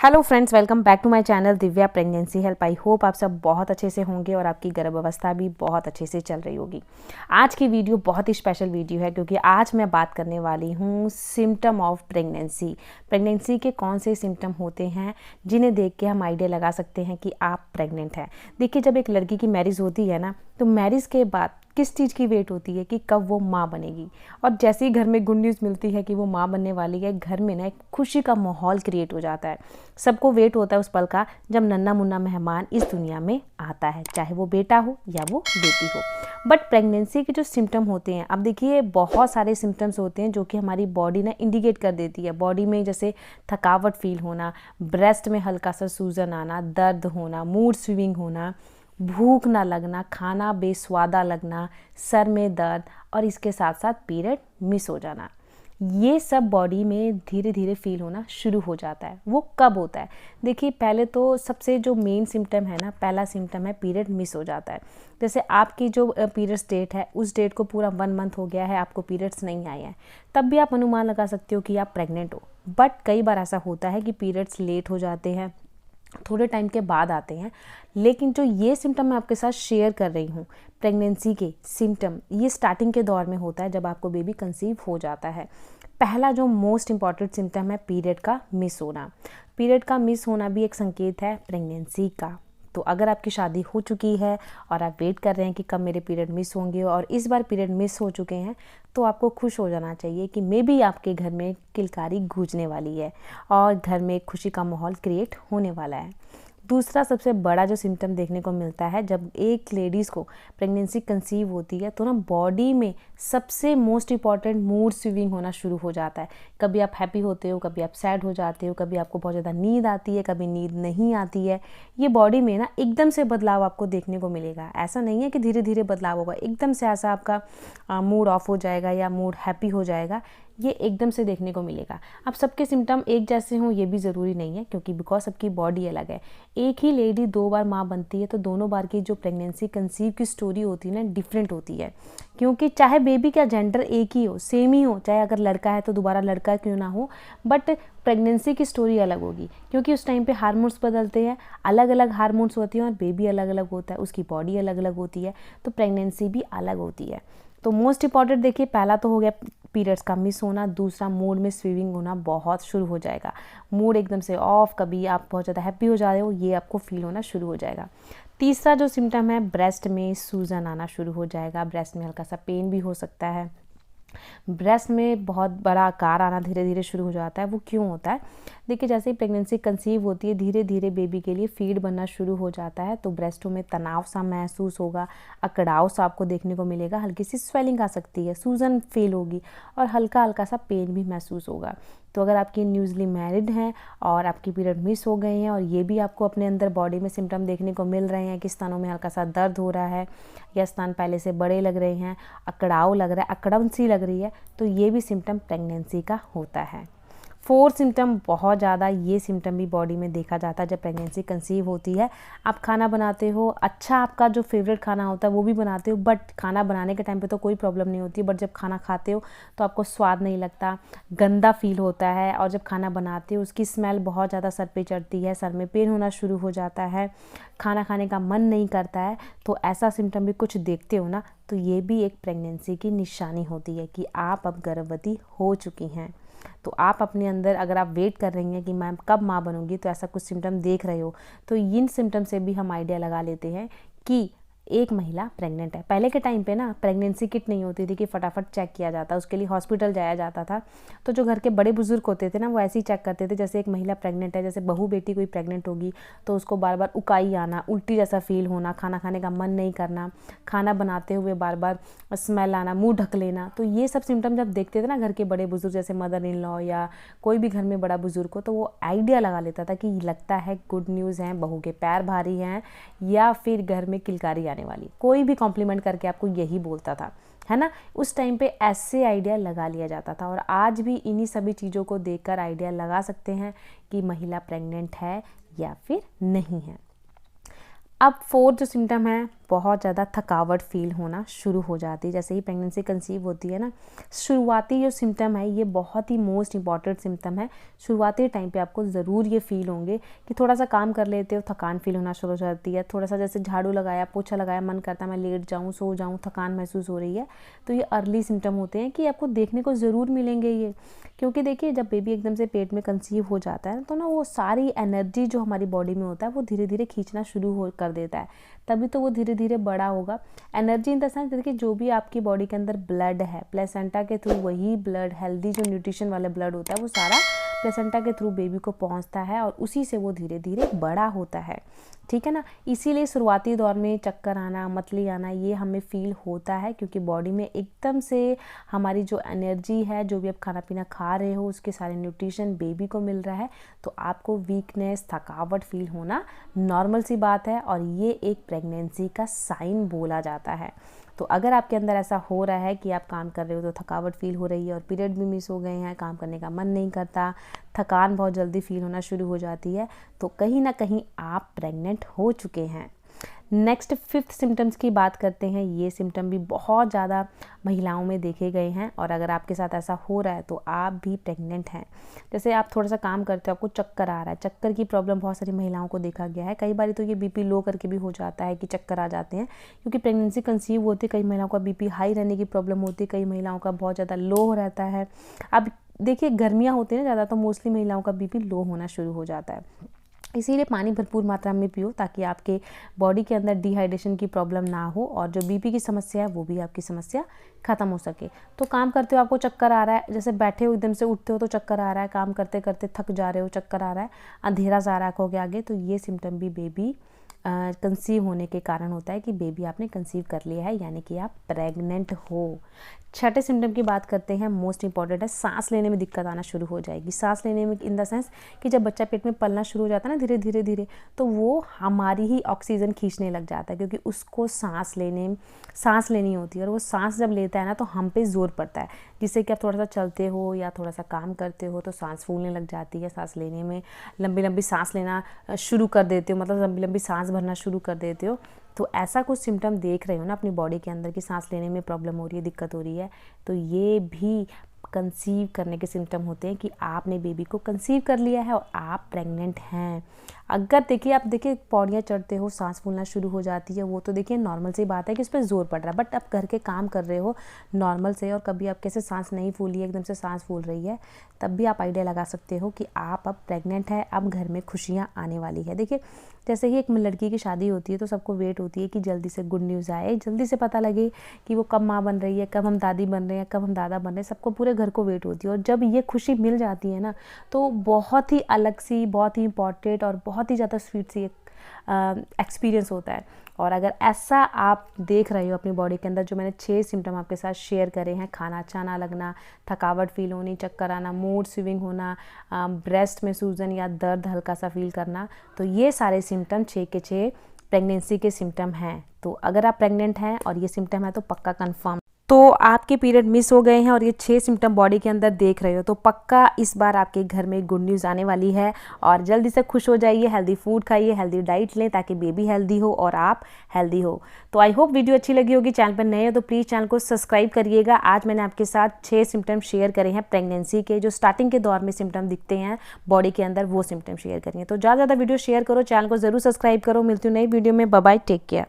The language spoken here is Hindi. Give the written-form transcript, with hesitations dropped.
Hello friends, welcome back to my channel Divya pregnancy help. I hope आप सब बहुत अच्छे से होंगे और आपकी गर्भावस्था भी बहुत अच्छे से चल रही होगी। आज की वीडियो बहुत ही स्पेशल वीडियो है क्योंकि आज मैं बात करने वाली हूँ सिम्टम ऑफ प्रेगनेंसी। प्रेगनेंसी के कौन से सिम्टम होते हैं जिन्हें देख के हम आइडिया लगा सकते हैं कि आप प्रेग्नेंट हैं। देखिए, जब एक लड़की की मैरिज होती है ना, तो मैरिज के बाद किस चीज़ की वेट होती है कि कब वो माँ बनेगी। और जैसे ही घर में गुड न्यूज़ मिलती है कि वो माँ बनने वाली है, घर में ना एक खुशी का माहौल क्रिएट हो जाता है। सबको वेट होता है उस पल का जब नन्हा मुन्ना मेहमान इस दुनिया में आता है, चाहे वो बेटा हो या वो बेटी हो। बट प्रेगनेंसी के जो सिम्टम होते हैं, अब देखिए बहुत सारे सिम्टम्स होते हैं जो कि हमारी बॉडी ना इंडिकेट कर देती है। बॉडी में जैसे थकावट फील होना, ब्रेस्ट में हल्का सा सूजन आना, दर्द होना, मूड स्विंग होना, भूख ना लगना, खाना बेस्वादा लगना, सर में दर्द और इसके साथ साथ पीरियड मिस हो जाना, ये सब बॉडी में धीरे धीरे फील होना शुरू हो जाता है। वो कब होता है? देखिए, पहले तो सबसे जो मेन सिम्टम है ना, पहला सिम्टम है पीरियड मिस हो जाता है। जैसे आपकी जो पीरियड्स डेट है, उस डेट को पूरा 1 मंथ हो गया है, आपको पीरियड्स नहीं आए हैं, तब भी आप अनुमान लगा सकते हो कि आप प्रेग्नेंट हो। बट कई बार ऐसा होता है कि पीरियड्स लेट हो जाते हैं, थोड़े टाइम के बाद आते हैं। लेकिन जो ये सिम्टम मैं आपके साथ शेयर कर रही हूँ, प्रेगनेंसी के सिम्टम, ये स्टार्टिंग के दौर में होता है जब आपको बेबी कंसीव हो जाता है। पहला जो मोस्ट इम्पॉर्टेंट सिम्टम है पीरियड का मिस होना। पीरियड का मिस होना भी एक संकेत है प्रेगनेंसी का। तो अगर आपकी शादी हो चुकी है और आप वेट कर रहे हैं कि कब मेरे पीरियड मिस होंगे और इस बार पीरियड मिस हो चुके हैं, तो आपको खुश हो जाना चाहिए कि मे बी आपके घर में किलकारी गूंजने वाली है और घर में एक खुशी का माहौल क्रिएट होने वाला है। दूसरा सबसे बड़ा जो सिम्टम देखने को मिलता है, जब एक लेडीज़ को प्रेगनेंसी कंसीव होती है तो ना बॉडी में सबसे मोस्ट इम्पॉर्टेंट मूड स्विंग होना शुरू हो जाता है। कभी आप हैप्पी होते हो, कभी आप सैड हो जाते हो, कभी आपको बहुत ज़्यादा नींद आती है, कभी नींद नहीं आती है। ये बॉडी में ना एकदम से बदलाव आपको देखने को मिलेगा। ऐसा नहीं है कि धीरे धीरे बदलाव होगा, एकदम से ऐसा आपका मूड ऑफ हो जाएगा या मूड हैप्पी हो जाएगा, ये एकदम से देखने को मिलेगा। अब सबके सिम्टम एक जैसे हों ये भी ज़रूरी नहीं है, क्योंकि बिकॉज सबकी बॉडी अलग है। एक ही लेडी 2 बार माँ बनती है तो दोनों बार की जो प्रेगनेंसी कंसीव की स्टोरी होती है ना, डिफरेंट होती है। क्योंकि चाहे बेबी का जेंडर एक ही हो, सेम ही हो, चाहे अगर लड़का है तो दोबारा लड़का क्यों ना हो, बट प्रेगनेंसी की स्टोरी अलग होगी। क्योंकि उस टाइम पे हार्मोन्स बदलते हैं, अलग अलग हार्मोन्स होती हैं और बेबी अलग अलग होता है, उसकी बॉडी अलग अलग होती है, तो प्रेगनेंसी भी अलग होती है। तो मोस्ट इंपॉर्टेंट देखिए, पहला तो हो गया पीरियड्स का मिस होना। दूसरा, मूड में स्विंग होना बहुत शुरू हो जाएगा। मूड एकदम से ऑफ, कभी आप बहुत ज़्यादा हैप्पी हो जा रहे हो, ये आपको फील होना शुरू हो जाएगा। तीसरा जो सिम्टम है, ब्रेस्ट में सूजन आना शुरू हो जाएगा। ब्रेस्ट में हल्का सा पेन भी हो सकता है। ब्रेस्ट में बहुत बड़ा आकार आना धीरे धीरे शुरू हो जाता है। वो क्यों होता है? देखिए, जैसे ही प्रेगनेंसी कंसीव होती है, धीरे धीरे बेबी के लिए फीड बनना शुरू हो जाता है, तो ब्रेस्टों में तनाव सा महसूस होगा, अकड़ाव सा आपको देखने को मिलेगा, हल्की सी स्वेलिंग आ सकती है, सूजन फील होगी और हल्का हल्का सा पेन भी महसूस होगा। तो अगर आपकी न्यूज़ली मैरिड हैं और आपकी पीरियड मिस हो गई हैं और ये भी आपको अपने अंदर बॉडी में सिम्टम देखने को मिल रहे हैं कि स्तनों में हल्का सा दर्द हो रहा है या स्तन पहले से बड़े लग रहे हैं, अकड़ाव लग रहा है, अकड़न सी लग रही है, तो ये भी सिम्टम प्रेगनेंसी का होता है। 4 सिम्टम बहुत ज़्यादा, ये सिम्टम भी बॉडी में देखा जाता है जब प्रेगनेंसी कंसीव होती है। आप खाना बनाते हो, अच्छा आपका जो फेवरेट खाना होता है वो भी बनाते हो, बट खाना बनाने के टाइम पे तो कोई प्रॉब्लम नहीं होती, बट जब खाना खाते हो तो आपको स्वाद नहीं लगता, गंदा फील होता है, और जब खाना बनाते हो उसकी स्मेल बहुत ज़्यादा सर पे चढ़ती है, सर में पेन होना शुरू हो जाता है, खाना खाने का मन नहीं करता है। तो ऐसा सिम्टम भी कुछ देखते हो ना, तो ये भी एक प्रेगनेंसी की निशानी होती है कि आप अब गर्भवती हो चुकी हैं। तो आप अपने अंदर, अगर आप वेट कर रही हैं कि मैं कब माँ बनूंगी, तो ऐसा कुछ सिम्टम देख रहे हो, तो इन सिम्टम से भी हम आइडिया लगा लेते हैं कि एक महिला प्रेग्नेंट है। पहले के टाइम पे ना प्रेगनेंसी किट नहीं होती थी कि फटाफट चेक किया जाता, उसके लिए हॉस्पिटल जाया जाता था। तो जो घर के बड़े बुजुर्ग होते थे ना, वो ऐसे ही चेक करते थे, जैसे एक महिला प्रेग्नेंट है, जैसे बहू बेटी कोई प्रेग्नेंट होगी तो उसको बार बार उकाई आना, उल्टी जैसा फील होना, खाना खाने का मन नहीं करना, खाना बनाते हुए बार बार स्मेल आना, मुँह ढक लेना। तो ये सब सिम्टम जब देखते थे ना घर के बड़े बुजुर्ग, जैसे मदर इन लॉ या कोई भी घर में बड़ा बुजुर्ग हो, तो वो आइडिया लगा लेता था कि लगता है गुड न्यूज़ है, बहू के पैर भारी हैं या फिर घर में किलकारी आने वाली। कोई भी कॉम्प्लीमेंट करके आपको यही बोलता था, है ना। उस टाइम पे ऐसे आइडिया लगा लिया जाता था, और आज भी इन्हीं सभी चीज़ों को देखकर आइडिया लगा सकते हैं कि महिला प्रेग्नेंट है या फिर नहीं है। अब 4 जो सिम्टम है बहुत ज़्यादा थकावट फील होना शुरू हो जाती है। जैसे ही प्रेगनेंसी कंसीव होती है ना, शुरुआती जो सिम्टम है ये बहुत ही मोस्ट इंपॉर्टेंट सिम्टम है। शुरुआती टाइम पे आपको ज़रूर ये फील होंगे कि थोड़ा सा काम कर लेते हो थकान फील होना शुरू हो जाती है, थोड़ा सा जैसे झाड़ू लगाया, पोछा लगाया, मन करता है मैं लेट जाऊँ, सो जाऊँ, थकान महसूस हो रही है। तो ये अर्ली सिम्टम होते हैं कि आपको देखने को ज़रूर मिलेंगे ये, क्योंकि देखिए जब बेबी एकदम से पेट में कंसीव हो जाता है तो ना वो सारी एनर्जी जो हमारी बॉडी में होता है वो धीरे धीरे खींचना शुरू हो कर देता है, तभी तो वो धीरे धीरे बड़ा होगा। एनर्जी इन द सेंस देखिए जो भी आपकी बॉडी के अंदर ब्लड है प्लेसेंटा के थ्रू, वही ब्लड हेल्दी जो न्यूट्रिशन वाला ब्लड होता है वो सारा प्लेसेंटा के थ्रू बेबी को पहुंचता है और उसी से वो धीरे धीरे बड़ा होता है, ठीक है ना। इसीलिए शुरुआती दौर में चक्कर आना, मतली आना ये हमें फील होता है, क्योंकि बॉडी में एकदम से हमारी जो एनर्जी है, जो भी आप खाना पीना खा रहे हो उसके सारे न्यूट्रिशन बेबी को मिल रहा है, तो आपको वीकनेस, थकावट फील होना नॉर्मल सी बात है और ये एक प्रेगनेंसी का साइन बोला जाता है। तो अगर आपके अंदर ऐसा हो रहा है कि आप काम कर रहे हो तो थकावट फील हो रही है और पीरियड भी मिस हो गए हैं, काम करने का मन नहीं करता, थकान बहुत जल्दी फील होना शुरू हो जाती है, तो कहीं ना कहीं आप प्रेग्नेंट हो चुके हैं। नेक्स्ट 5th सिम्टम्स की बात करते हैं। ये सिम्टम भी बहुत ज़्यादा महिलाओं में देखे गए हैं और अगर आपके साथ ऐसा हो रहा है तो आप भी प्रेग्नेंट हैं। जैसे आप थोड़ा सा काम करते हो, आपको चक्कर आ रहा है, चक्कर की प्रॉब्लम बहुत सारी महिलाओं को देखा गया है। कई बार तो ये बीपी लो करके भी हो जाता है कि चक्कर आ जाते हैं, क्योंकि प्रेगनेंसी कंसीव होती है, कई महिलाओं का बीपी हाई रहने की प्रॉब्लम होती है, कई महिलाओं का बहुत ज़्यादा लो रहता है। अब देखिए गर्मियाँ होती हैं ना ज़्यादा, तो मोस्टली महिलाओं का बीपी लो होना शुरू हो जाता है। इसीलिए पानी भरपूर मात्रा में पियो ताकि आपके बॉडी के अंदर डिहाइड्रेशन की प्रॉब्लम ना हो और जो बीपी की समस्या है वो भी आपकी समस्या खत्म हो सके। तो काम करते हो आपको चक्कर आ रहा है, जैसे बैठे हो एकदम से उठते हो तो चक्कर आ रहा है, काम करते करते थक जा रहे हो, चक्कर आ रहा है, अंधेरा सा आ रहा है आँखों के आगे, तो ये सिम्टम भी बेबी कंसीव होने के कारण होता है कि बेबी आपने कंसीव कर लिया है, यानी कि आप प्रेग्नेंट हो। छठे सिम्टम की बात करते हैं, मोस्ट इंपॉर्टेंट है, सांस लेने में दिक्कत आना शुरू हो जाएगी। सांस लेने में इन द सेंस कि जब बच्चा पेट में पलना शुरू हो जाता है ना धीरे धीरे धीरे, तो वो हमारी ही ऑक्सीजन खींचने लग जाता है, क्योंकि उसको सांस लेनी होती है और वो सांस जब लेता है ना तो हम पे जोर पड़ता है, जिससे कि आप थोड़ा सा चलते हो या थोड़ा सा काम करते हो तो सांस फूलने लग जाती है। सांस लेने में लंबी लंबी सांस लेना शुरू कर देते हो, मतलब लंबी लंबी सांस भरना शुरू कर देते हो। तो ऐसा कुछ सिम्टम देख रहे हो ना अपनी बॉडी के अंदर कि सांस लेने में प्रॉब्लम हो रही है, दिक्कत हो रही है, तो ये भी कंसीव करने के सिम्टम होते हैं कि आपने बेबी को कंसीव कर लिया है और आप प्रेग्नेंट हैं। अगर देखिए आप पौड़ियाँ चढ़ते हो, सांस फूलना शुरू हो जाती है, वो तो देखिए नॉर्मल सी बात है कि उस पर जोर पड़ रहा है, बट आप घर के काम कर रहे हो नॉर्मल से और कभी आप कैसे सांस नहीं फूली है, एकदम से सांस फूल रही है, तब भी आप आइडिया लगा सकते हो कि आप अब प्रेग्नेंट है, अब घर में खुशियाँ आने वाली है। देखिए जैसे ही एक लड़की की शादी होती है तो सबको वेट होती है कि जल्दी से गुड न्यूज़ आए, जल्दी से पता लगे कि वो कब माँ बन रही है, कब हम दादी बन रहे हैं, कब हम दादा बन रहे हैं, सबको पूरे घर को वेट होती है। और जब ये खुशी मिल जाती है ना तो बहुत ही अलग सी, बहुत ही इंपॉर्टेंट और बहुत ही ज़्यादा स्वीट सी एक्सपीरियंस होता है। और अगर ऐसा आप देख रहे हो अपनी बॉडी के अंदर, जो मैंने 6 सिम्टम आपके साथ शेयर करे हैं, खाना अच्छा ना लगना, थकावट फील होनी, चक्कर आना, मूड स्विंग होना, ब्रेस्ट में सूजन या दर्द हल्का सा फील करना, तो ये सारे सिम्टम 6 के 6 प्रेगनेंसी के सिम्टम हैं। तो अगर आप प्रेग्नेंट हैं और ये सिम्टम है तो पक्का कंफर्म, तो आपके पीरियड मिस हो गए हैं और ये 6 सिम्टम बॉडी के अंदर देख रहे हो तो पक्का इस बार आपके घर में गुड न्यूज़ आने वाली है। और जल्दी से खुश हो जाइए, हेल्दी फूड खाइए, हेल्दी डाइट लें ताकि बेबी हेल्दी हो और आप हेल्दी हो। तो आई होप वीडियो अच्छी लगी होगी। चैनल पर नए हो तो प्लीज़ चैनल को सब्सक्राइब करिएगा। आज मैंने आपके साथ 6 सिम्टम शेयर करे हैं प्रेगनेंसी के, जो स्टार्टिंग के दौर में सिम्टम दिखते हैं बॉडी के अंदर, वो सिम्टम शेयर करिए। तो ज़्यादा वीडियो शेयर करो, चैनल को ज़रूर सब्सक्राइब करो। मिलती हूँ नई वीडियो में, बाय बाय, टेक केयर।